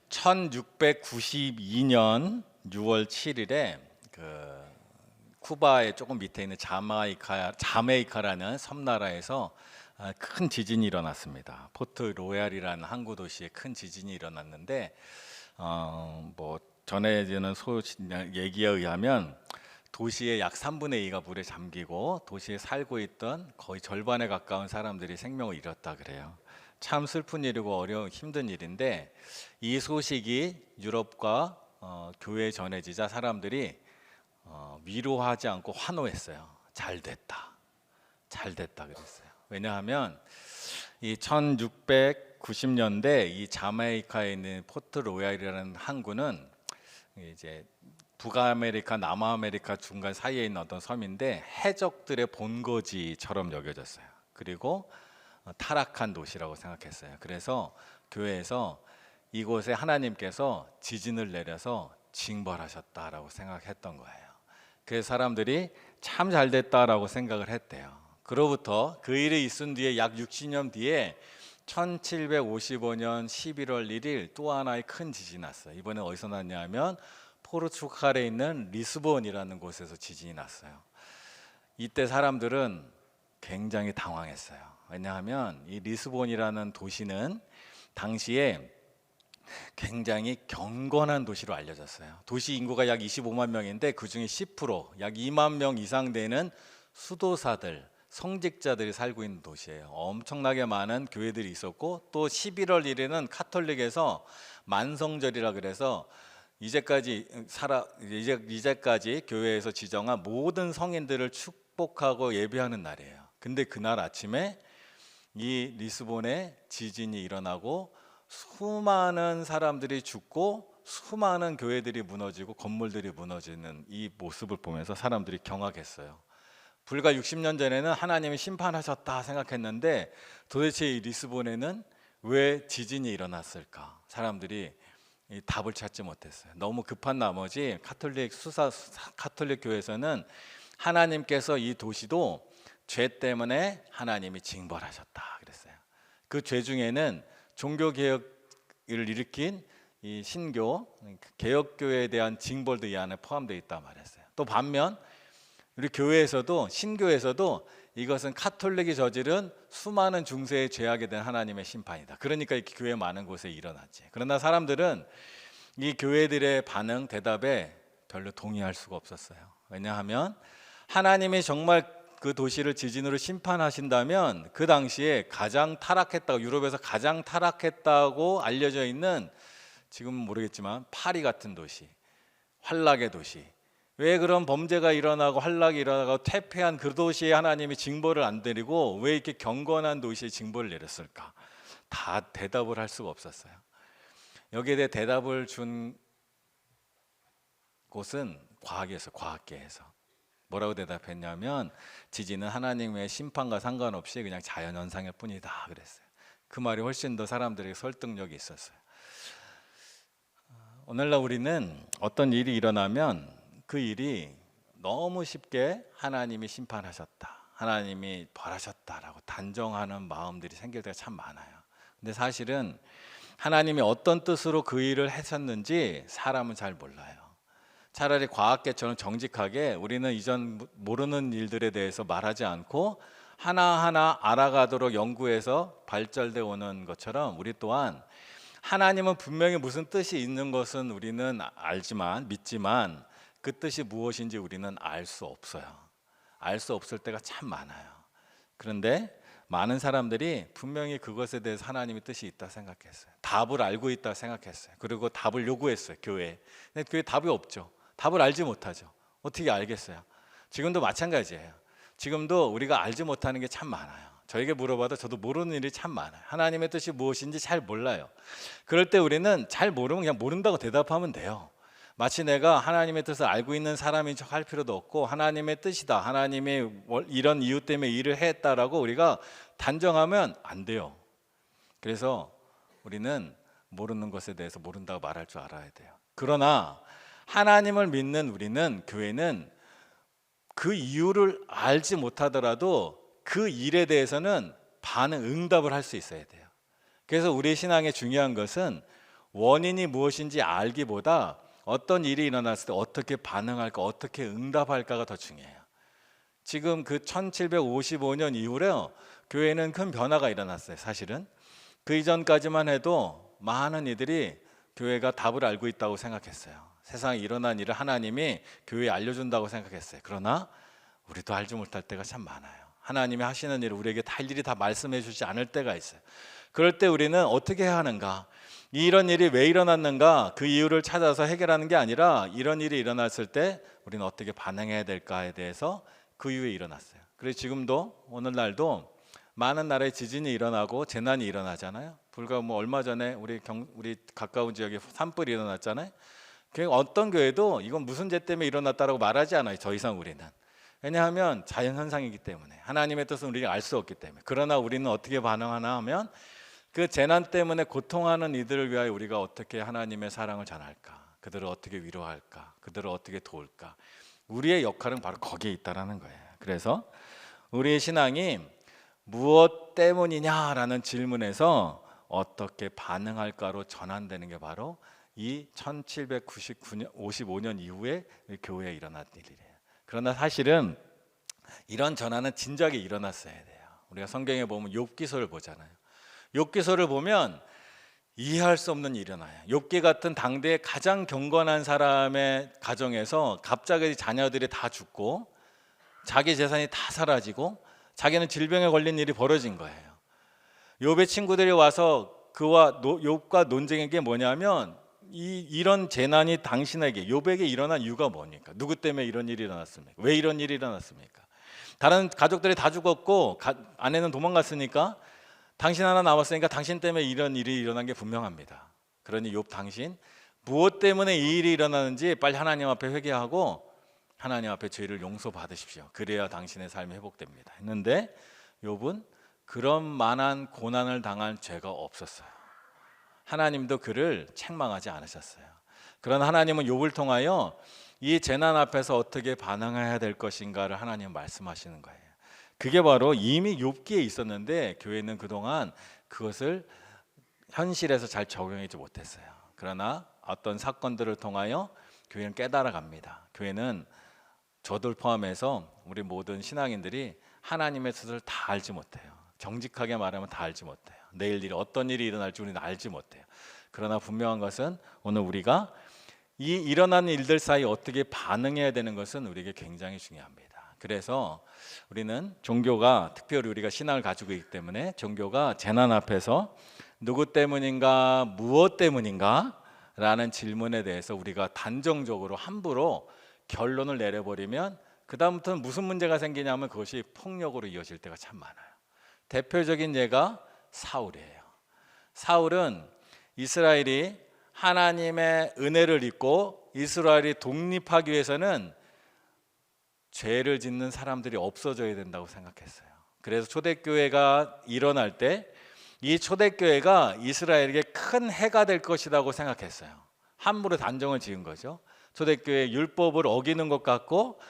1692년 6월 7일에 쿠바의 조금 밑에 있는 자메이카라는 섬나라에서 큰 지진이 일어났습니다. 포트 로얄이라는 항구 도시에 큰 지진이 일어났는데 뭐 전해지는 얘기에 의하면 도시의 약 3분의 2가 물에 잠기고 도시에 살고 있던 거의 절반에 가까운 사람들이 생명을 잃었다 그래요. 참 슬픈 일이고 어려운 힘든 일인데 이 소식이 유럽과 교회에 전해지자 사람들이 위로하지 않고 환호했어요. 잘 됐다 그랬어요. 왜냐하면 이 1690년대 이 자메이카에 있는 포트 로얄이라는 항구는 이제 북아메리카, 남아메리카 중간 사이에 있는 어떤 섬인데 해적들의 본거지처럼 여겨졌어요. 그리고 타락한 도시라고 생각했어요. 그래서 교회에서 이곳에 하나님께서 지진을 내려서 징벌하셨다라고 생각했던 거예요. 그래서 사람들이 참 잘됐다라고 생각을 했대요. 그로부터 그 일이 있은 뒤에 약 60년 뒤에 1755년 11월 1일 또 하나의 큰 지진이 났어요. 이번엔 어디서 났냐면 포르투갈에 있는 리스본이라는 곳에서 지진이 났어요. 이때 사람들은 굉장히 당황했어요. 왜냐하면 이 리스본이라는 도시는 당시에 굉장히 경건한 도시로 알려졌어요. 도시 인구가 약 25만 명인데 그중에 10%, 약 2만 명 이상 되는 수도사들, 성직자들이 살고 있는 도시예요. 엄청나게 많은 교회들이 있었고 또 11월 1일은 카톨릭에서 만성절이라 그래서 이제까지 교회에서 지정한 모든 성인들을 축복하고 예배하는 날이에요. 근데 그날 아침에 이 리스본에 지진이 일어나고 수많은 사람들이 죽고 수많은 교회들이 무너지고 건물들이 무너지는 이 모습을 보면서 사람들이 경악했어요. 불과 60년 전에는 하나님이 심판하셨다 생각했는데 도대체 이 리스본에는 왜 지진이 일어났을까? 사람들이 이 답을 찾지 못했어요. 너무 급한 나머지 카톨릭 교회에서는 하나님께서 이 도시도 죄 때문에 하나님이 징벌하셨다 그랬어요. 그 죄 중에는 종교 개혁을 일으킨 이 신교 개혁교회에 대한 징벌도 이 안에 포함되어 있다 말했어요. 또 반면 우리 교회에서도 신교에서도 이것은 카톨릭이 저지른 수많은 중세의 죄악에 대한 하나님의 심판이다. 그러니까 이렇게 교회 많은 곳에 일어났지. 그러나 사람들은 이 교회들의 반응, 대답에 별로 동의할 수가 없었어요. 왜냐하면 하나님이 정말 그 도시를 지진으로 심판하신다면 그 당시에 유럽에서 가장 타락했다고 알려져 있는 지금은 모르겠지만 파리 같은 도시, 환락의 도시, 왜 그런 범죄가 일어나고 환락이 일어나고 퇴폐한 그 도시에 하나님이 징벌을 안 내리고 왜 이렇게 경건한 도시에 징벌을 내렸을까? 다 대답을 할 수가 없었어요. 여기에 대해 대답을 준 곳은 과학계에서 뭐라고 대답했냐면 지진은 하나님의 심판과 상관없이 그냥 자연현상일 뿐이다 그랬어요. 그 말이 훨씬 더 사람들에게 설득력이 있었어요. 오늘날 우리는 어떤 일이 일어나면 그 일이 너무 쉽게 하나님이 심판하셨다, 하나님이 벌하셨다라고 단정하는 마음들이 생길 때가 참 많아요. 근데 사실은 하나님이 어떤 뜻으로 그 일을 하셨는지 사람은 잘 몰라요. 차라리 과학계처럼 정직하게 우리는 이전 모르는 일들에 대해서 말하지 않고 하나하나 알아가도록 연구해서 발전되어 오는 것처럼 우리 또한 하나님은 분명히 무슨 뜻이 있는 것은 우리는 믿지만 그 뜻이 무엇인지 우리는 알 수 없어요. 알 수 없을 때가 참 많아요. 그런데 많은 사람들이 분명히 그것에 대해서 하나님의 뜻이 있다 생각했어요. 답을 알고 있다 생각했어요. 그리고 답을 요구했어요, 교회에. 근데 교회에 답이 없죠. 답을 알지 못하죠. 어떻게 알겠어요? 지금도 마찬가지예요. 지금도 우리가 알지 못하는 게 참 많아요. 저에게 물어봐도 저도 모르는 일이 참 많아요. 하나님의 뜻이 무엇인지 잘 몰라요. 그럴 때 우리는 잘 모르면 그냥 모른다고 대답하면 돼요. 마치 내가 하나님의 뜻을 알고 있는 사람인 척 할 필요도 없고 하나님의 뜻이다, 하나님이 이런 이유 때문에 일을 했다라고 우리가 단정하면 안 돼요. 그래서 우리는 모르는 것에 대해서 모른다고 말할 줄 알아야 돼요. 그러나 하나님을 믿는 우리는, 교회는 그 이유를 알지 못하더라도 그 일에 대해서는 응답을 할 수 있어야 돼요. 그래서 우리의 신앙에 중요한 것은 원인이 무엇인지 알기보다 어떤 일이 일어났을 때 어떻게 반응할까, 어떻게 응답할까가 더 중요해요. 지금 그 1755년 이후로 교회는 큰 변화가 일어났어요. 사실은 그 이전까지만 해도 많은 이들이 교회가 답을 알고 있다고 생각했어요. 세상에 일어난 일을 하나님이 교회에 알려준다고 생각했어요. 그러나 우리도 알지 못할 때가 참 많아요. 하나님이 하시는 일을 우리에게 다 일일이 다 말씀해 주지 않을 때가 있어요. 그럴 때 우리는 어떻게 해야 하는가, 이런 일이 왜 일어났는가, 그 이유를 찾아서 해결하는 게 아니라 이런 일이 일어났을 때 우리는 어떻게 반응해야 될까에 대해서 그 이후에 일어났어요. 그래서 지금도 오늘날도 많은 나라의 지진이 일어나고 재난이 일어나잖아요. 불과 얼마 전에 우리 가까운 지역에 산불이 일어났잖아요. 어떤 교회도 이건 무슨 죄 때문에 일어났다라고 말하지 않아요. 더 이상 우리는. 왜냐하면 자연현상이기 때문에, 하나님의 뜻은 우리가 알 수 없기 때문에. 그러나 우리는 어떻게 반응하나 하면 그 재난 때문에 고통하는 이들을 위하여 우리가 어떻게 하나님의 사랑을 전할까, 그들을 어떻게 위로할까, 그들을 어떻게 도울까, 우리의 역할은 바로 거기에 있다라는 거예요. 그래서 우리의 신앙이 무엇 때문이냐라는 질문에서 어떻게 반응할까로 전환되는 게 바로 이 1755년 이후에 교회에 일어난 일이래요. 그러나 사실은 이런 전환은 진작에 일어났어야 돼요. 우리가 성경에 보면 욥기서를 보잖아요. 욥기서를 보면 이해할 수 없는 일이 일어나요. 욥기 같은 당대의 가장 경건한 사람의 가정에서 갑자기 자녀들이 다 죽고 자기 재산이 다 사라지고 자기는 질병에 걸린 일이 벌어진 거예요. 욥의 친구들이 와서 그와 욥과 논쟁한 게 뭐냐면 이런 재난이 당신에게, 욥에게 일어난 이유가 뭡니까? 누구 때문에 이런 일이 일어났습니까? 왜 이런 일이 일어났습니까? 다른 가족들이 다 죽었고 아내는 도망갔으니까 당신 하나 남았으니까 당신 때문에 이런 일이 일어난 게 분명합니다. 그러니 욥, 당신 무엇 때문에 이 일이 일어나는지 빨리 하나님 앞에 회개하고 하나님 앞에 죄를 용서받으십시오. 그래야 당신의 삶이 회복됩니다. 했는데 욥은 그런 만한 고난을 당한 죄가 없었어요. 하나님도 그를 책망하지 않으셨어요. 그러나 하나님은 욥을 통하여 이 재난 앞에서 어떻게 반응해야 될 것인가를 하나님 말씀하시는 거예요. 그게 바로 이미 욥기에 있었는데 교회는 그동안 그것을 현실에서 잘 적용하지 못했어요. 그러나 어떤 사건들을 통하여 교회는 깨달아갑니다. 교회는 저들 포함해서 우리 모든 신앙인들이 하나님의 뜻을 다 알지 못해요. 정직하게 말하면 다 알지 못해요. 내일 어떤 일이 일어날지 우리는 알지 못해요. 그러나 분명한 것은 오늘 우리가 이 일어나는 일들 사이 어떻게 반응해야 되는 것은 우리에게 굉장히 중요합니다. 그래서 우리는 종교가, 특별히 우리가 신앙을 가지고 있기 때문에 종교가 재난 앞에서 누구 때문인가, 무엇 때문인가 라는 질문에 대해서 우리가 단정적으로 함부로 결론을 내려버리면 그 다음부터는 무슨 문제가 생기냐면 그것이 폭력으로 이어질 때가 참 많아요. 대표적인 예가 사울이에요. 사울은 이스라엘이 하나님의 은혜를 입고 이스라엘이 독립하기 위해서는 죄를 짓는 사람들이 없어져야 된다고 생각했어요. 그래서 초대교회가 일어날 때 이 초대교회가 이스라엘에게 큰 해가 될 것이라고 생각했어요. 함부로 단정을 지은 거죠. 초대교회 율법을 어기는 것 같고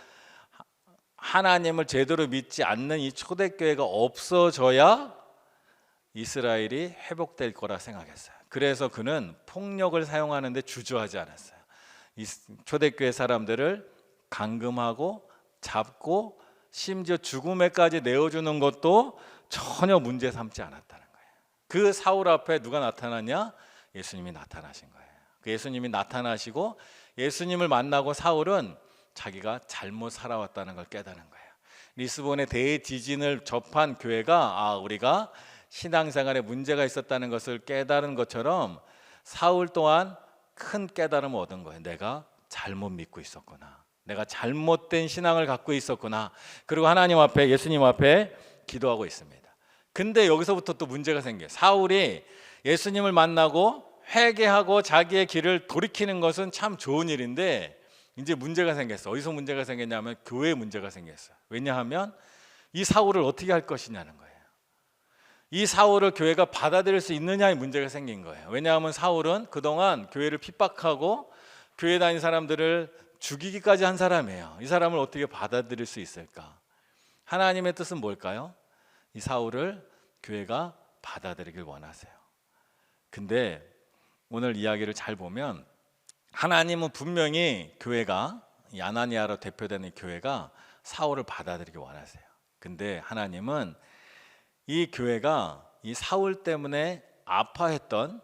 하나님을 제대로 믿지 않는 이 초대교회가 없어져야 이스라엘이 회복될 거라 생각했어요. 그래서 그는 폭력을 사용하는데 주저하지 않았어요. 이 초대교회 사람들을 감금하고 잡고 심지어 죽음에까지 내어주는 것도 전혀 문제 삼지 않았다는 거예요. 그 사울 앞에 누가 나타났냐? 예수님이 나타나신 거예요. 그 예수님이 나타나시고 예수님을 만나고 사울은 자기가 잘못 살아왔다는 걸 깨달은 거예요. 리스본의 대지진을 접한 교회가 우리가 신앙생활에 문제가 있었다는 것을 깨달은 것처럼 사울 또한 큰 깨달음을 얻은 거예요. 내가 잘못 믿고 있었구나. 내가 잘못된 신앙을 갖고 있었구나. 그리고 하나님 앞에, 예수님 앞에 기도하고 있습니다. 근데 여기서부터 또 문제가 생겨요. 사울이 예수님을 만나고 회개하고 자기의 길을 돌이키는 것은 참 좋은 일인데 이제 문제가 생겼어. 어디서 문제가 생겼냐면 교회에 문제가 생겼어요. 왜냐하면 이 사울을 어떻게 할 것이냐는 거예요. 이 사울을 교회가 받아들일 수 있느냐의 문제가 생긴 거예요. 왜냐하면 사울은 그동안 교회를 핍박하고 교회 다닌 사람들을 죽이기까지 한 사람이에요. 이 사람을 어떻게 받아들일 수 있을까? 하나님의 뜻은 뭘까요? 이 사울을 교회가 받아들이길 원하세요. 근데 오늘 이야기를 잘 보면 하나님은 분명히 교회가, 이 아나니아로 대표되는 교회가 사울을 받아들이기 원하세요. 근데 하나님은 이 교회가 이 사울 때문에 아파했던,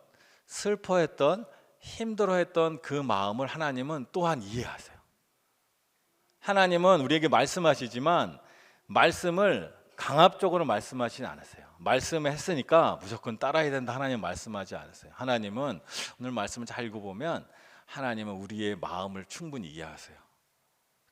슬퍼했던, 힘들어했던 그 마음을 하나님은 또한 이해하세요. 하나님은 우리에게 말씀하시지만 말씀을 강압적으로 말씀하시지 않으세요. 말씀을 했으니까 무조건 따라야 된다, 하나님 말씀하지 않으세요. 하나님은 오늘 말씀을 잘 읽어보면 하나님은 우리의 마음을 충분히 이해하세요.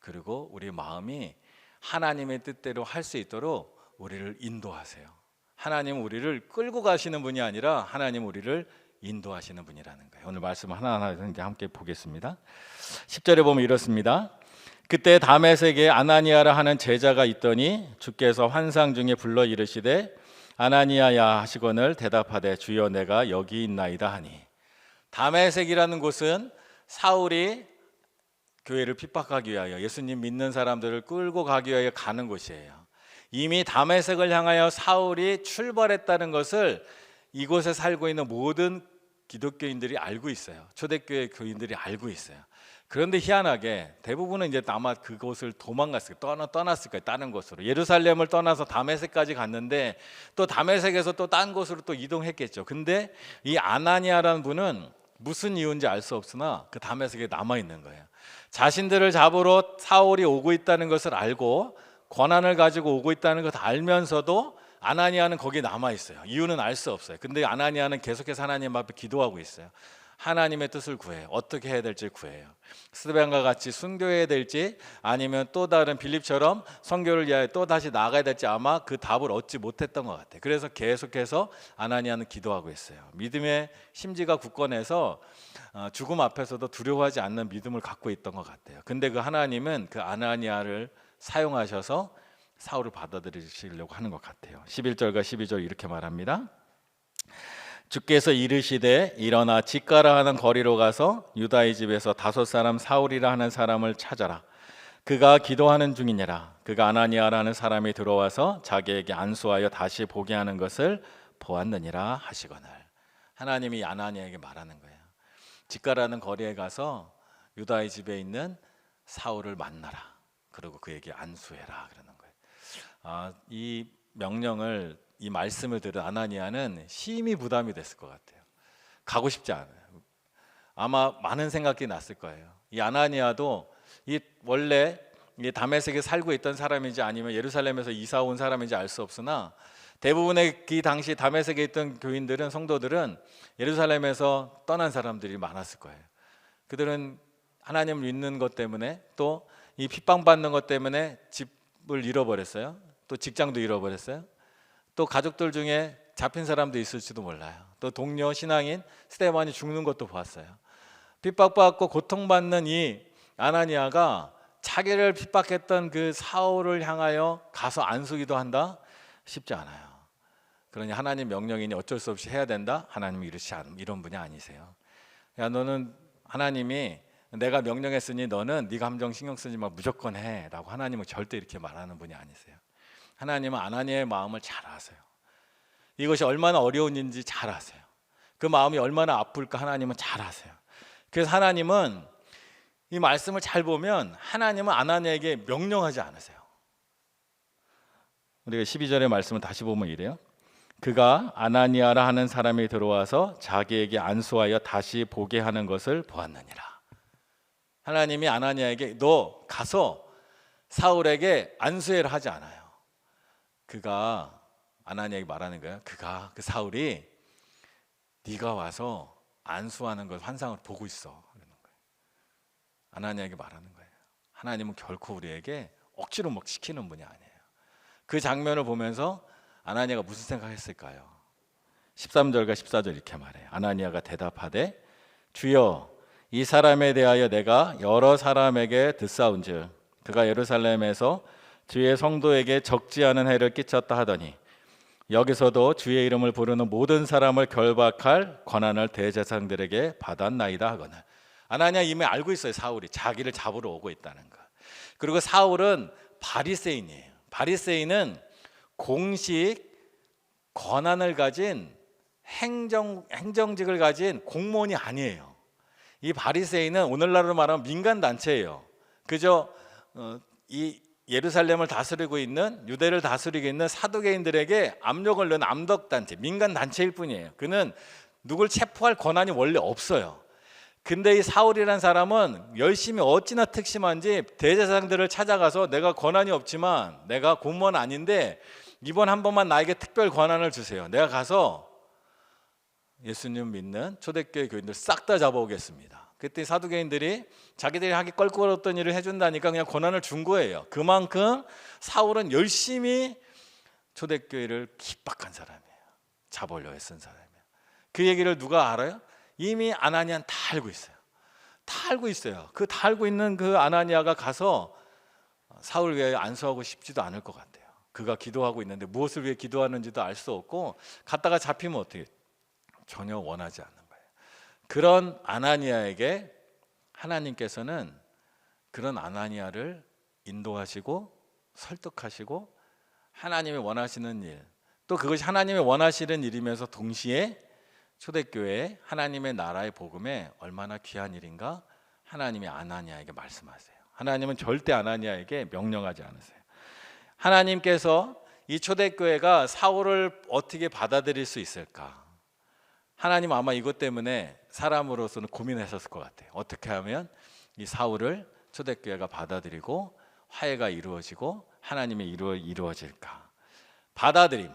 그리고 우리의 마음이 하나님의 뜻대로 할 수 있도록 우리를 인도하세요. 하나님은 우리를 끌고 가시는 분이 아니라 하나님은 우리를 인도하시는 분이라는 거예요. 오늘 말씀 하나하나 이제 함께 보겠습니다. 10절에 보면 이렇습니다. 그때 다메섹에 아나니아라 하는 제자가 있더니 주께서 환상 중에 불러 이르시되 아나니아야 하시거늘 대답하되 주여 내가 여기 있나이다 하니. 다메섹이라는 곳은 사울이 교회를 핍박하기 위하여, 예수님 믿는 사람들을 끌고 가기 위하여 가는 곳이에요. 이미 다메섹을 향하여 사울이 출발했다는 것을 이곳에 살고 있는 모든 기독교인들이 알고 있어요. 초대교회 교인들이 알고 있어요. 그런데 희한하게 대부분은 이제 아마 그곳을 도망갔을 거예요. 떠났을 거예요. 다른 곳으로. 예루살렘을 떠나서 다메섹까지 갔는데 또 다메섹에서 또 딴 곳으로 또 이동했겠죠. 근데 이 아나니아라는 분은 무슨 이유인지 알 수 없으나 그 다메섹에 남아 있는 거예요. 자신들을 잡으러 사울이 오고 있다는 것을 알고 권한을 가지고 오고 있다는 것을 알면서도 아나니아는 거기에 남아 있어요. 이유는 알 수 없어요. 근데 아나니아는 계속해서 하나님 앞에 기도하고 있어요. 하나님의 뜻을 구해요. 어떻게 해야 될지 구해요. 스데반과 같이 순교해야 될지 아니면 또 다른 빌립처럼 선교를 위하여 또 다시 나가야 될지 아마 그 답을 얻지 못했던 것 같아요. 그래서 계속해서 아나니아는 기도하고 있어요. 믿음의 심지가 굳건해서 죽음 앞에서도 두려워하지 않는 믿음을 갖고 있던 것 같아요. 근데 그 하나님은 그 아나니아를 사용하셔서 사울을 받아들이시려고 하는 것 같아요. 11절과 12절 이렇게 말합니다. 주께서 이르시되 일어나 직가라 하는 거리로 가서 유다의 집에서 5 사람 사울이라 하는 사람을 찾아라. 그가 기도하는 중이니라. 그가 아나니아라는 사람이 들어와서 자기에게 안수하여 다시 보게 하는 것을 보았느니라 하시거늘. 하나님이 아나니아에게 말하는 거예요. 직가라는 거리에 가서 유다의 집에 있는 사울을 만나라. 그리고 그에게 안수해라 그러는 거예요. 이 명령을, 이 말씀을 들은 아나니아는 심히 부담이 됐을 것 같아요. 가고 싶지 않아요. 아마 많은 생각이 났을 거예요. 이 아나니아도 이 원래 다메섹에 살고 있던 사람인지 아니면 예루살렘에서 이사 온 사람인지 알 수 없으나 대부분의 그 당시 다메섹에 있던 교인들은, 성도들은 예루살렘에서 떠난 사람들이 많았을 거예요. 그들은 하나님을 믿는 것 때문에 또 이 핍박받는 것 때문에 집을 잃어버렸어요. 또 직장도 잃어버렸어요. 또 가족들 중에 잡힌 사람도 있을지도 몰라요. 또 동료 신앙인 스데반이 죽는 것도 봤어요. 핍박받고 고통받는 이 아나니아가 자기를 핍박했던 그 사울을 향하여 가서 안수기도 한다? 쉽지 않아요. 그러니 하나님 명령이니 어쩔 수 없이 해야 된다? 하나님이 이런 분이 아니세요. 야, 너는 하나님이 내가 명령했으니 너는 네 감정 신경 쓰지 마, 무조건 해 라고 하나님은 절대 이렇게 말하는 분이 아니세요. 하나님은 아나니아의 마음을 잘 아세요. 이것이 얼마나 어려운 일인지 잘 아세요. 그 마음이 얼마나 아플까 하나님은 잘 아세요. 그래서 하나님은 이 말씀을 잘 보면 하나님은 아나니아에게 명령하지 않으세요. 우리가 12절의 말씀을 다시 보면 이래요. 그가 아나니아라 하는 사람이 들어와서 자기에게 안수하여 다시 보게 하는 것을 보았느니라. 하나님이 아나니아에게 너 가서 사울에게 안수해라 하지 않아요. 그가 아나니아에게 말하는 거예요. 그 사울이 네가 와서 안수하는 걸 환상을 보고 있어 그러는 거예요. 아나니아에게 말하는 거예요. 하나님은 결코 우리에게 억지로 막 시키는 분이 아니에요. 그 장면을 보면서 아나니아가 무슨 생각했을까요? 13절과 14절 이렇게 말해요. 아나니아가 대답하되 주여 이 사람에 대하여 내가 여러 사람에게 듣사온즉 그가 예루살렘에서 주의 성도에게 적지 않은 해를 끼쳤다 하더니 여기서도 주의 이름을 부르는 모든 사람을 결박할 권한을 대제사장들에게 받았나이다 하거늘. 아나니아 이미 알고 있어요. 사울이 자기를 잡으러 오고 있다는 거. 그리고 사울은 바리새인이에요. 바리새인은 공식 권한을 가진 행정직을 가진 공무원이 아니에요. 이 바리새인은 오늘날로 말하면 민간 단체예요. 그저 이 예루살렘을 다스리고 있는, 유대를 다스리고 있는 사두개인들에게 압력을 넣은 암덕 단체, 민간 단체일 뿐이에요. 그는 누굴 체포할 권한이 원래 없어요. 근데 이 사울이라는 사람은 열심히 어찌나 특심한지 대제사장들을 찾아가서 내가 권한이 없지만, 내가 공무원 아닌데 이번 한 번만 나에게 특별 권한을 주세요. 내가 가서 예수님 믿는 초대교회 교인들 싹 다 잡아오겠습니다. 그때 사두개인들이 자기들이 하기 껄끄러웠던 일을 해준다니까 그냥 권한을 준 거예요. 그만큼 사울은 열심히 초대교회를 핍박한 사람이에요. 잡으려 애쓴 사람이에요. 그 얘기를 누가 알아요? 이미 아나니아는 다 알고 있어요. 다 알고 있어요. 그 다 알고 있는 그 아나니아가 가서 사울 위하여 안수하고 싶지도 않을 것 같아요. 그가 기도하고 있는데 무엇을 위해 기도하는지도 알 수 없고, 갔다가 잡히면 어떻게, 전혀 원하지 않는 거예요. 그런 아나니아에게 하나님께서는 그런 아나니아를 인도하시고 설득하시고 하나님이 원하시는 일, 또 그것이 하나님이 원하시는 일이면서 동시에 초대교회 하나님의 나라의 복음에 얼마나 귀한 일인가 하나님이 아나니아에게 말씀하세요. 하나님은 절대 아나니아에게 명령하지 않으세요. 하나님께서 이 초대교회가 사울을 어떻게 받아들일 수 있을까? 하나님은 아마 이것 때문에 사람으로서는 고민하셨을 것 같아요. 어떻게 하면 이 사울을 초대교회가 받아들이고 화해가 이루어지고 하나님의 이루어질까? 받아들임,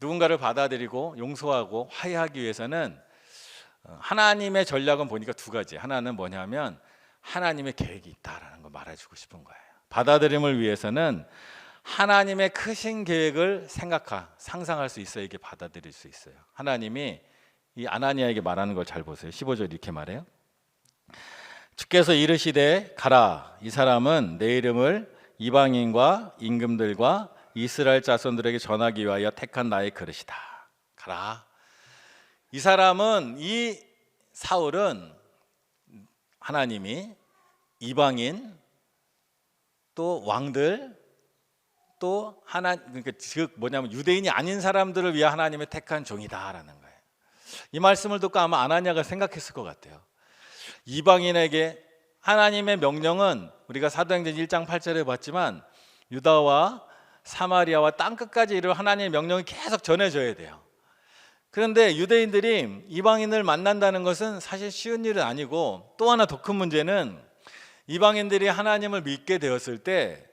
누군가를 받아들이고 용서하고 화해하기 위해서는 하나님의 전략은 보니까 두 가지. 하나는 뭐냐면 하나님의 계획이 있다라는 걸 말해주고 싶은 거예요. 받아들임을 위해서는 하나님의 크신 계획을 상상할 수 있어야 이게 받아들일 수 있어요. 하나님이 이 아나니아에게 말하는 걸 잘 보세요. 15절 이렇게 말해요. 주께서 이르시되 가라. 이 사람은 내 이름을 이방인과 임금들과 이스라엘 자손들에게 전하기 위하여 택한 나의 그릇이다. 가라. 이 사람은, 이 사울은 하나님이 이방인, 또 왕들, 또 그러니까 즉 뭐냐면 유대인이 아닌 사람들을 위해 하나님의 택한 종이다라는 거예요. 이 말씀을 듣고 아마 아나니아가 생각했을 것 같아요. 이방인에게 하나님의 명령은 우리가 사도행전 1장 8절에 봤지만 유다와 사마리아와 땅끝까지 이르러 하나님의 명령이 계속 전해져야 돼요. 그런데 유대인들이 이방인을 만난다는 것은 사실 쉬운 일은 아니고, 또 하나 더 큰 문제는 이방인들이 하나님을 믿게 되었을 때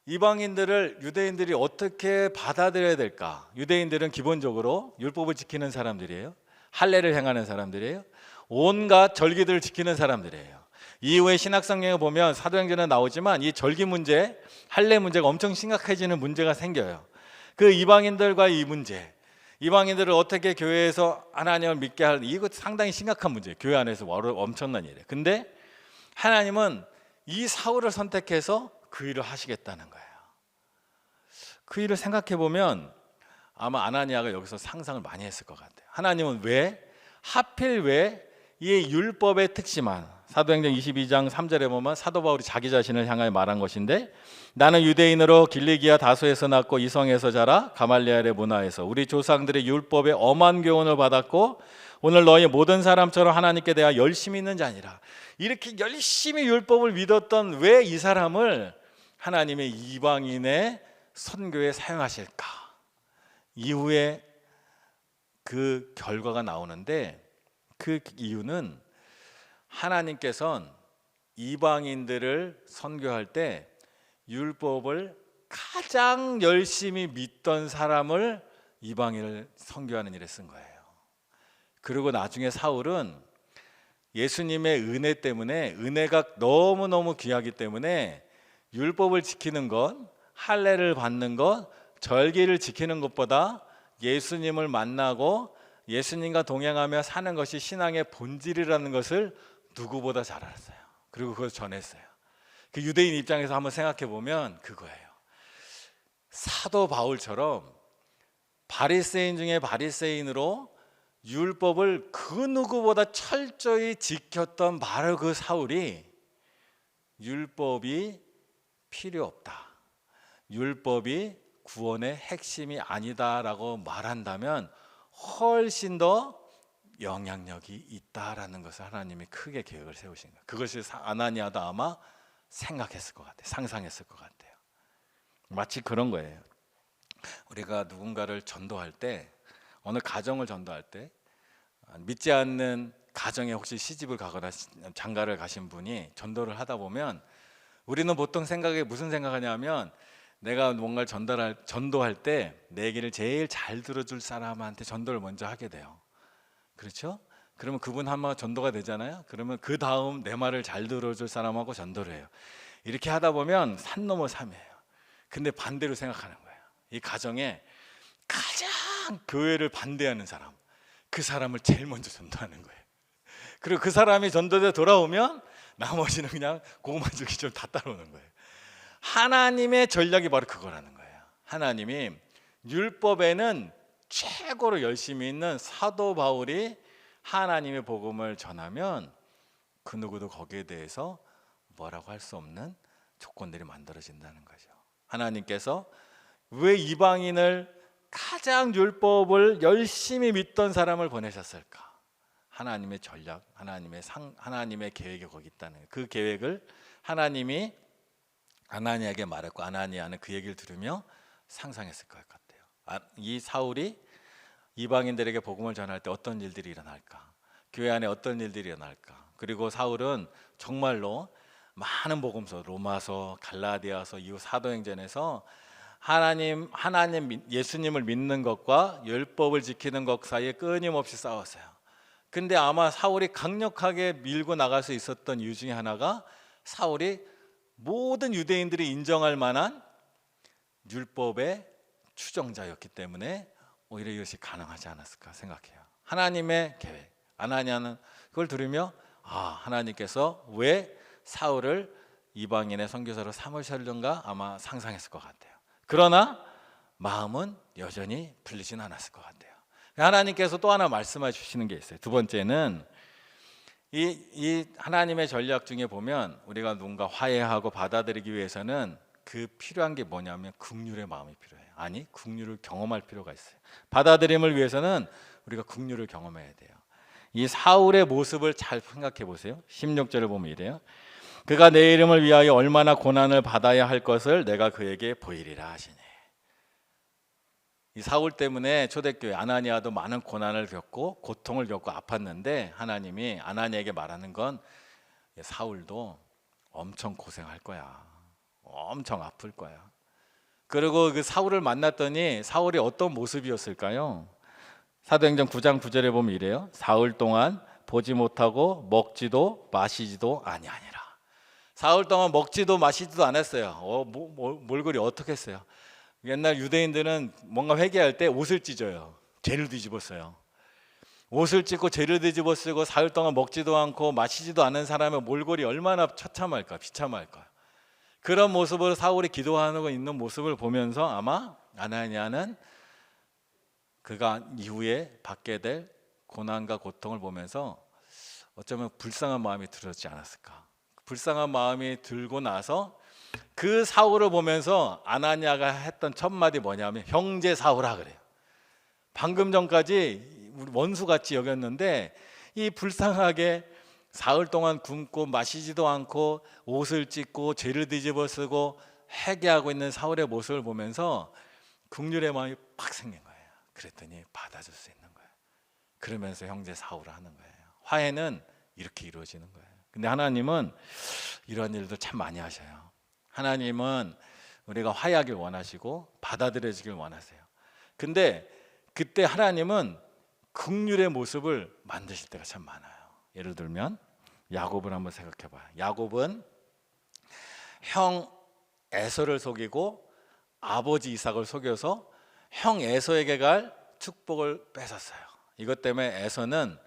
이방인들을 유대인들이 어떻게 받아들여야 될까? 유대인들은 기본적으로 율법을 지키는 사람들이에요. 할례를 행하는 사람들이에요. 온갖 절기들을 지키는 사람들이에요. 이후에 신학성경에 보면 사도행전에 나오지만 이 절기 문제, 할례 문제가 엄청 심각해지는 문제가 생겨요. 그 이방인들과 이 문제, 이방인들을 어떻게 교회에서 하나님을 믿게 할, 이거 상당히 심각한 문제예요. 교회 안에서 엄청난 일이에요. 근데 하나님은 이 사울을 선택해서 그 일을 하시겠다는 거예요. 그 일을 생각해 보면 아마 아나니아가 여기서 상상을 많이 했을 것 같아요. 하나님은 하필 이 율법의 특심한, 사도행전 22장 3절에 보면 사도 바울이 자기 자신을 향하여 말한 것인데, 나는 유대인으로 길리기아 다소에서 낳고 이성에서 자라 가말리엘의 문화에서 우리 조상들의 율법의 엄한 교훈을 받았고 오늘 너희 모든 사람처럼 하나님께 대하여 열심히 있는 자니라. 이렇게 열심히 율법을 믿었던 왜 이 사람을 하나님의 이방인의 선교에 사용하실까? 이후에 그 결과가 나오는데, 그 이유는 하나님께서는 이방인들을 선교할 때 율법을 가장 열심히 믿던 사람을 이방인을 선교하는 일에 쓴 거예요. 그리고 나중에 사울은 예수님의 은혜 때문에, 은혜가 너무너무 귀하기 때문에 율법을 지키는 것, 할례를 받는 것, 절기를 지키는 것보다 예수님을 만나고 예수님과 동행하며 사는 것이 신앙의 본질이라는 것을 누구보다 잘 알았어요. 그리고 그걸 전했어요. 그 유대인 입장에서 한번 생각해 보면 그거예요. 사도 바울처럼 바리새인 중에 바리새인으로 율법을 그 누구보다 철저히 지켰던 바로 그 사울이 율법이 필요 없다, 율법이 구원의 핵심이 아니다라고 말한다면 훨씬 더 영향력이 있다라는 것을 하나님이 크게 계획을 세우신 거예요. 그것이 아나니아도 아마 생각했을 것 같아요. 상상했을 것 같아요. 마치 그런 거예요. 우리가 누군가를 전도할 때, 어느 가정을 전도할 때, 믿지 않는 가정에 혹시 시집을 가거나 장가를 가신 분이 전도를 하다 보면 우리는 보통 무슨 생각하냐면, 내가 뭔가를 전도할 때 내 얘기를 제일 잘 들어줄 사람한테 전도를 먼저 하게 돼요. 그렇죠? 그러면 그분 한번 전도가 되잖아요. 그러면 그 다음 내 말을 잘 들어줄 사람하고 전도를 해요. 이렇게 하다 보면 산 넘어 삼이에요. 근데 반대로 생각하는 거예요. 이 가정에 가장 교회를 반대하는 사람, 그 사람을 제일 먼저 전도하는 거예요. 그리고 그 사람이 전도돼 돌아오면 나머지는 그냥 고구마 줄기 좀 다 따라오는 거예요. 하나님의 전략이 바로 그거라는 거예요. 하나님이 율법에는 최고로 열심히 있는 사도 바울이 하나님의 복음을 전하면 그 누구도 거기에 대해서 뭐라고 할 수 없는 조건들이 만들어진다는 거죠. 하나님께서 왜 이방인을 가장 율법을 열심히 믿던 사람을 보내셨을까? 하나님의 전략, 하나님의 계획이 거기 있다는 거예요. 그 계획을 하나님이 아나니아에게 말했고, 아나니아는 그 얘기를 들으며 상상했을 것 같아요. 이 사울이 이방인들에게 복음을 전할 때 어떤 일들이 일어날까? 교회 안에 어떤 일들이 일어날까? 그리고 사울은 정말로 많은 복음서, 로마서, 갈라디아서, 이후 사도행전에서 하나님 예수님을 믿는 것과 율법을 지키는 것 사이에 끊임없이 싸웠어요. 근데 아마 사울이 강력하게 밀고 나갈 수 있었던 이유 중에 하나가, 사울이 모든 유대인들이 인정할 만한 율법의 추종자였기 때문에 오히려 이것이 가능하지 않았을까 생각해요. 하나님의 계획, 아나니아는 그걸 들으며 하나님께서 왜 사울을 이방인의 선교사로 삼으셨는가 아마 상상했을 것 같아요. 그러나 마음은 여전히 풀리진 않았을 것 같아요. 하나님께서 또 하나 말씀해 주시는 게 있어요. 두 번째는 이 하나님의 전략 중에 보면 우리가 누군가 화해하고 받아들이기 위해서는 그 필요한 게 뭐냐면 긍휼의 마음이 필요해요. 아니, 긍휼을 경험할 필요가 있어요. 받아들임을 위해서는 우리가 긍휼을 경험해야 돼요. 이 사울의 모습을 잘 생각해 보세요. 16절을 보면 이래요. 그가 내 이름을 위하여 얼마나 고난을 받아야 할 것을 내가 그에게 보이리라 하시니. 이 사울 때문에 초대교회 아나니아도 많은 고난을 겪고 고통을 겪고 아팠는데, 하나님이 아나니아에게 말하는 건 사울도 엄청 고생할 거야. 엄청 아플 거야. 그리고 그 사울을 만났더니 사울이 어떤 모습이었을까요? 사도행전 9장 9절에 보면 이래요. 사흘 동안 보지 못하고 먹지도 마시지도 아니하니라. 사흘 동안 먹지도 마시지도 않았어요. 몰골이 어떻게 했어요? 옛날 유대인들은 뭔가 회개할 때 옷을 찢어요. 죄를 뒤집어 써요. 옷을 찢고 죄를 뒤집어 쓰고 사흘 동안 먹지도 않고 마시지도 않은 사람의 몰골이 얼마나 처참할까, 비참할까. 그런 모습으로 사울이 기도하고 있는 모습을 보면서 아마 아나니아는 그가 이후에 받게 될 고난과 고통을 보면서 어쩌면 불쌍한 마음이 들었지 않았을까. 불쌍한 마음이 들고 나서 그 사울을 보면서 아나니아가 했던 첫 마디 뭐냐면 형제 사울아 그래요. 방금 전까지 우리 원수같이 여겼는데 이 불쌍하게 사흘 동안 굶고 마시지도 않고 옷을 찢고 죄를 뒤집어 쓰고 회개하고 있는 사울의 모습을 보면서 긍휼의 마음이 팍 생긴 거예요. 그랬더니 받아줄 수 있는 거예요. 그러면서 형제 사울을 하는 거예요. 화해는 이렇게 이루어지는 거예요. 근데 하나님은 이런 일도 참 많이 하셔요. 하나님은 우리가 화해하길 원하시고 받아들여지길 원하세요. 근데 그때 하나님은 긍휼의 모습을 만드실 때가 참 많아요. 예를 들면 야곱을 한번 생각해 봐요. 야곱은 형 에서를 속이고 아버지 이삭을 속여서 형 에서에게 갈 축복을 뺏었어요. 이것 때문에 에서는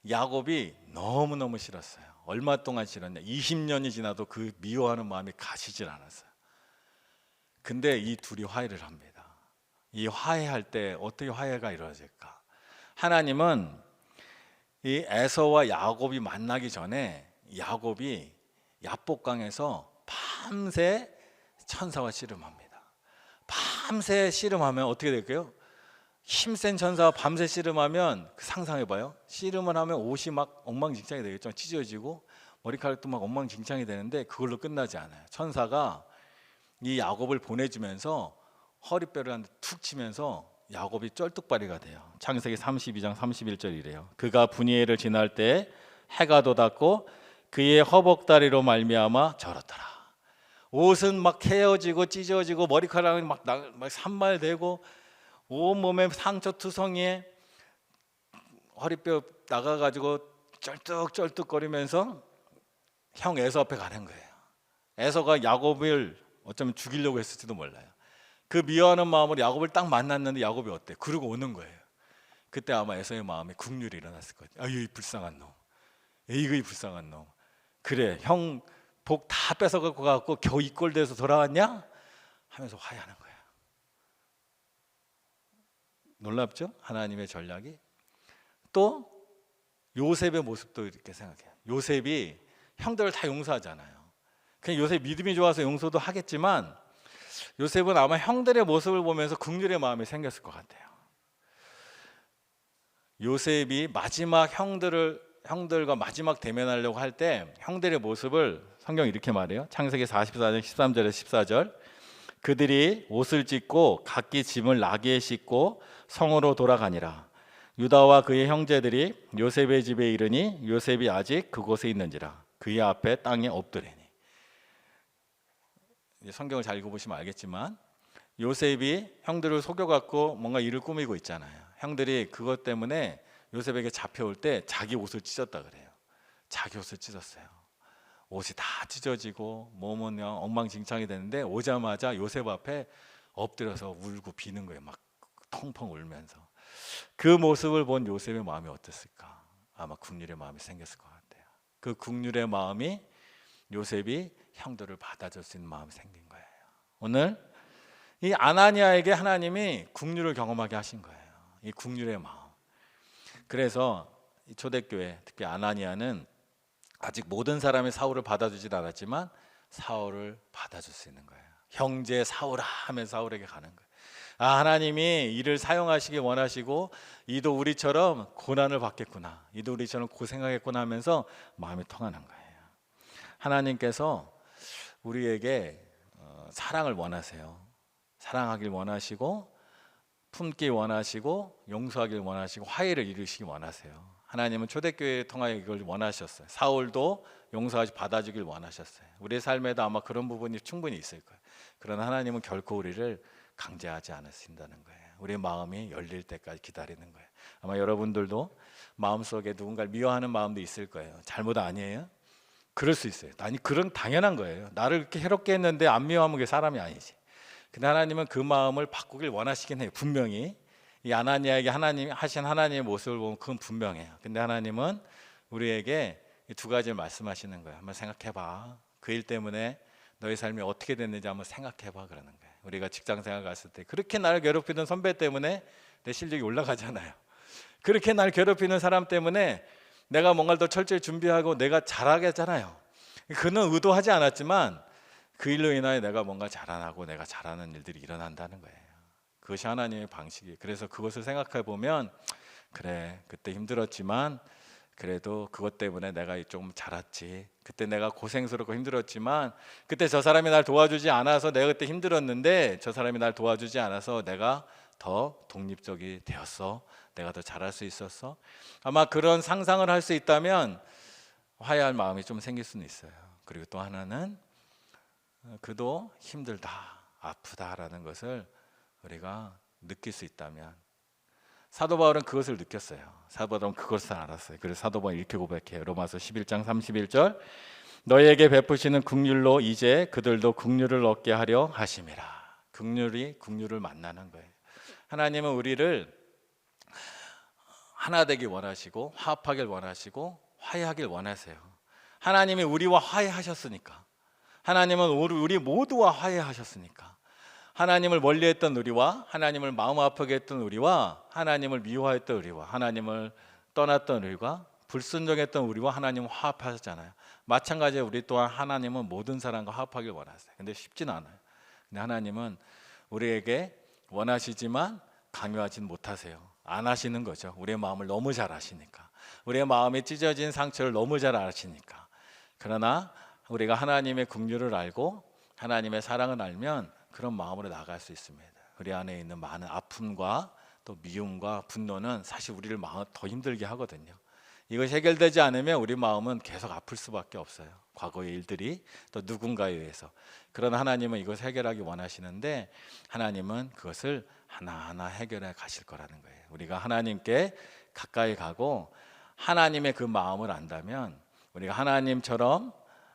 야곱이 너무너무 싫었어요. 얼마 동안 싫었냐? 20년이 지나도 그 미워하는 마음이 가시질 않았어요. 근데 이 둘이 화해를 합니다. 이 화해할 때 어떻게 화해가 이루어질까? 하나님은 이 에서와 야곱이 만나기 전에 야곱이 야복강에서 밤새 천사와 씨름합니다. 밤새 씨름하면 어떻게 될까요? 힘센 천사가 밤새 씨름하면 상상해봐요. 씨름을 하면 옷이 막 엉망진창이 되겠죠. 찢어지고 머리카락도 막 엉망진창이 되는데 그걸로 끝나지 않아요. 천사가 이 야곱을 보내주면서 허리뼈를 한 대 툭 치면서 야곱이 쩔뚝발이가 돼요. 창세기 32장 31절이래요. 그가 분이엘을 지날 때 해가 돋았고 그의 허벅다리로 말미암아 절었더라. 옷은 막 헤어지고 찢어지고 머리카락이 막 산말되고 온몸에 상처투성이에 허리뼈 나가가지고 쩔뚝쩔뚝거리면서 형 에서 앞에 가는 거예요. 에서가 야곱을 어쩌면 죽이려고 했을지도 몰라요. 그 미워하는 마음으로 야곱을 딱 만났는데 야곱이 어때? 그러고 오는 거예요. 그때 아마 에서의 마음에 국률이 일어났을 거예요. 아유 이 불쌍한 놈, 에이그 이 불쌍한 놈. 그래 형 복 다 뺏어갖고 가고 겨우 이 꼴 돼서 돌아왔냐? 하면서 화해하는 거예요. 놀랍죠? 하나님의 전략이. 또 요셉의 모습도 이렇게 생각해요. 요셉이 형들을 다 용서하잖아요. 그냥 요셉 믿음이 좋아서 용서도 하겠지만 요셉은 아마 형들의 모습을 보면서 긍휼의 마음이 생겼을 것 같아요. 요셉이 마지막 형들과 마지막 대면하려고 할 때 형들의 모습을 성경이 이렇게 말해요. 창세기 44장 13절에서 14절. 그들이 옷을 찢고 각기 짐을 나귀에 싣고 성으로 돌아가니라. 유다와 그의 형제들이 요셉의 집에 이르니 요셉이 아직 그곳에 있는지라. 그의 앞에 땅에 엎드리니. 성경을 잘 읽어보시면 알겠지만 요셉이 형들을 속여갖고 뭔가 일을 꾸미고 있잖아요. 형들이 그것 때문에 요셉에게 잡혀올 때 자기 옷을 찢었다 그래요. 자기 옷을 찢었어요. 옷이 다 찢어지고 몸은 엉망진창이 되는데 오자마자 요셉 앞에 엎드려서 울고 비는 거예요. 막 펑펑 울면서. 그 모습을 본 요셉의 마음이 어땠을까? 아마 긍휼의 마음이 생겼을 것 같아요. 그 긍휼의 마음이 요셉이 형들을 받아줄 수 있는 마음이 생긴 거예요. 오늘 이 아나니아에게 하나님이 긍휼을 경험하게 하신 거예요. 이 긍휼의 마음. 그래서 초대교회 특히 아나니아는 아직 모든 사람이 사울을 받아주진 않았지만 사울을 받아줄 수 있는 거예요. 형제 사울아 하면서 사울에게 가는 거예요. 아, 하나님이 이를 사용하시기 원하시고 이도 우리처럼 고난을 받겠구나, 이도 우리처럼 고생하겠구나 하면서 마음이 통하는 거예요. 하나님께서 우리에게 사랑을 원하세요. 사랑하길 원하시고 품기 원하시고 용서하길 원하시고 화해를 이루시기 원하세요. 하나님은 초대교회를 통하여 이걸 원하셨어요. 사울도 용서하지 받아주길 원하셨어요. 우리의 삶에도 아마 그런 부분이 충분히 있을 거예요. 그러나 하나님은 결코 우리를 강제하지 않으신다는 거예요. 우리의 마음이 열릴 때까지 기다리는 거예요. 아마 여러분들도 마음속에 누군가를 미워하는 마음도 있을 거예요. 잘못 아니에요? 그럴 수 있어요. 아니 그런 당연한 거예요. 나를 이렇게 해롭게 했는데 안 미워하면 그게 사람이 아니지. 근데 하나님은 그 마음을 바꾸길 원하시긴 해요. 분명히 이 아나니아에게 하나님 하신 하나님의 모습을 보면 그건 분명해요. 근데 하나님은 우리에게 이 두 가지를 말씀하시는 거예요. 한번 생각해봐. 그 일 때문에 너의 삶이 어떻게 됐는지 한번 생각해봐 그러는 거예요. 우리가 직장 생활 갔을 때 그렇게 나를 괴롭히던 선배 때문에 내 실력이 올라가잖아요. 그렇게 날 괴롭히는 사람 때문에 내가 뭔가를 더 철저히 준비하고 내가 잘하겠잖아요. 그는 의도하지 않았지만 그 일로 인하여 내가 뭔가 자라나고 내가 잘하는 일들이 일어난다는 거예요. 그것이 하나님의 방식이에요. 그래서 그것을 생각해 보면 그래 그때 힘들었지만 그래도 그것 때문에 내가 좀 자랐지. 그때 내가 고생스럽고 힘들었지만 그때 저 사람이 날 도와주지 않아서 내가 그때 힘들었는데 저 사람이 날 도와주지 않아서 내가 더 독립적이 되었어. 내가 더 잘할 수 있었어. 아마 그런 상상을 할 수 있다면 화해할 마음이 좀 생길 수는 있어요. 그리고 또 하나는 그도 힘들다, 아프다라는 것을 우리가 느낄 수 있다면 사도 바울은 그것을 느꼈어요. 사도 바울은 그것을 알았어요. 그래서 사도 바울은 이렇게 고백해요. 로마서 11장 31절 너희에게 베푸시는 긍휼로 이제 그들도 긍휼을 얻게 하려 하심이라. 긍휼이 긍휼을 만나는 거예요. 하나님은 우리를 하나 되길 원하시고 화합하길 원하시고 화해하길 원하세요. 하나님이 우리와 화해하셨으니까, 하나님은 우리 모두와 화해하셨으니까, 하나님을 멀리했던 우리와 하나님을 마음 아프게 했던 우리와 하나님을 미워했던 우리와 하나님을 떠났던 우리가 불순종했던 우리와 하나님은 화합하셨잖아요. 마찬가지로 우리 또한 하나님은 모든 사람과 화합하길 원하세요. 근데 쉽지는 않아요. 근데 하나님은 우리에게 원하시지만 강요하지는 못하세요. 안 하시는 거죠. 우리의 마음을 너무 잘 아시니까. 우리의 마음에 찢어진 상처를 너무 잘 아시니까. 그러나 우리가 하나님의 긍휼을 알고 하나님의 사랑을 알면 그런 마음으로 나갈 수 있습니다. 우리 안에 있는 많은 아픔과 또 미움과 분노는 사실 우리를 더 힘들게 하거든요. 이것이 해결되지 않으면 우리 마음은 계속 아플 수밖에 없어요. 과거의 일들이 또 누군가에 의해서. 그러나 하나님은 이것을 해결하기 원하시는데 하나님은 그것을 하나하나 해결해 가실 거라는 거예요. 우리가 하나님께 가까이 가고 하나님의 그 마음을 안다면 우리가 하나님처럼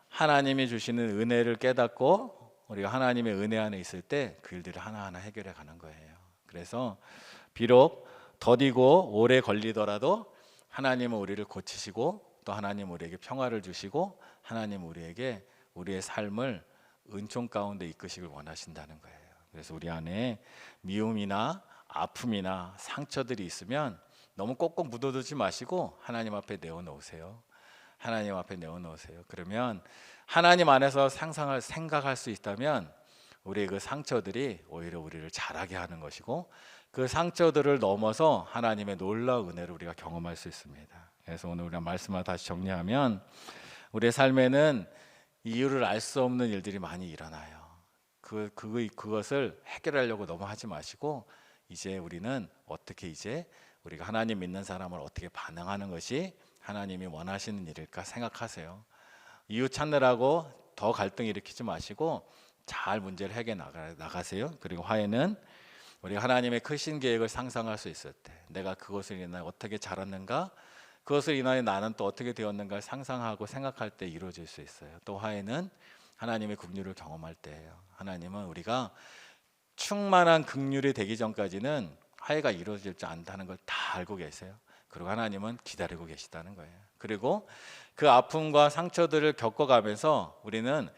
하나님이 주시는 은혜를 깨닫고 우리가 하나님의 은혜 안에 있을 때 그 일들을 하나하나 해결해 가는 거예요. 그래서 비록 더디고 오래 걸리더라도 하나님은 우리를 고치시고 또 하나님 우리에게 평화를 주시고 하나님 우리에게 우리의 삶을 은총 가운데 이끄시길 원하신다는 거예요. 그래서 우리 안에 미움이나 아픔이나 상처들이 있으면 너무 꼭꼭 묻어두지 마시고 하나님 앞에 내어놓으세요. 하나님 앞에 내어놓으세요. 그러면 하나님 안에서 생각할 수 있다면 우리의 그 상처들이 오히려 우리를 자라게 하는 것이고 그 상처들을 넘어서 하나님의 놀라운 은혜를 우리가 경험할 수 있습니다. 그래서 오늘 우리가 말씀을 다시 정리하면 우리의 삶에는 이유를 알 수 없는 일들이 많이 일어나요. 그것을 해결하려고 너무 하지 마시고 이제 우리는 어떻게 이제 우리가 하나님 믿는 사람을 어떻게 반응하는 것이 하나님이 원하시는 일일까 생각하세요. 이유 찾느라고 더 갈등 일으키지 마시고 잘 문제를 해결해 나가세요. 그리고 화해는 우리가 하나님의 크신 계획을 상상할 수 있을 때 내가 그것을 인하여 어떻게 자랐는가 그것을 인하여 나는 또 어떻게 되었는가를 상상하고 생각할 때 이루어질 수 있어요. 또 화해는 하나님의 긍휼을 경험할 때예요. 하나님은 우리가 충만한 긍휼이 되기 전까지는 화해가 이루어질 줄 안다는 걸 다 알고 계세요. 그리고 하나님은 기다리고 계시다는 거예요. 그리고 그 아픔과 상처들을 겪어가면서 우리는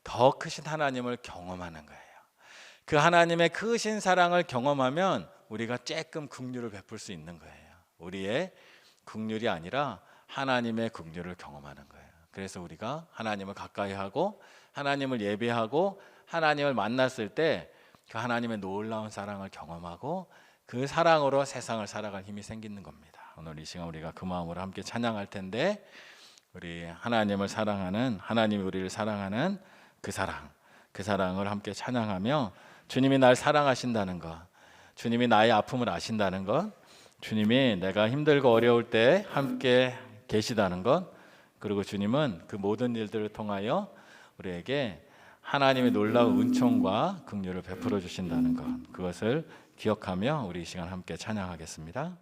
더 크신 하나님을 경험하는 거예요. 그 하나님의 크신 사랑을 경험하면 우리가 조금 긍휼을 베풀 수 있는 거예요. 우리의 긍휼이 아니라 하나님의 긍휼을 경험하는 거예요. 그래서 우리가 하나님을 가까이 하고 하나님을 예배하고 하나님을 만났을 때 그 하나님의 놀라운 사랑을 경험하고 그 사랑으로 세상을 살아갈 힘이 생기는 겁니다. 오늘 이 시간 우리가 그 마음으로 함께 찬양할 텐데 우리 하나님을 사랑하는 하나님이 우리를 사랑하는 그 사랑을 함께 찬양하며 주님이 날 사랑하신다는 것, 주님이 나의 아픔을 아신다는 것, 주님이 내가 힘들고 어려울 때 함께 계시다는 것, 그리고 주님은 그 모든 일들을 통하여 우리에게 하나님의 놀라운 은총과 긍휼을 베풀어 주신다는 것, 그것을 기억하며 우리 이 시간 함께 찬양하겠습니다.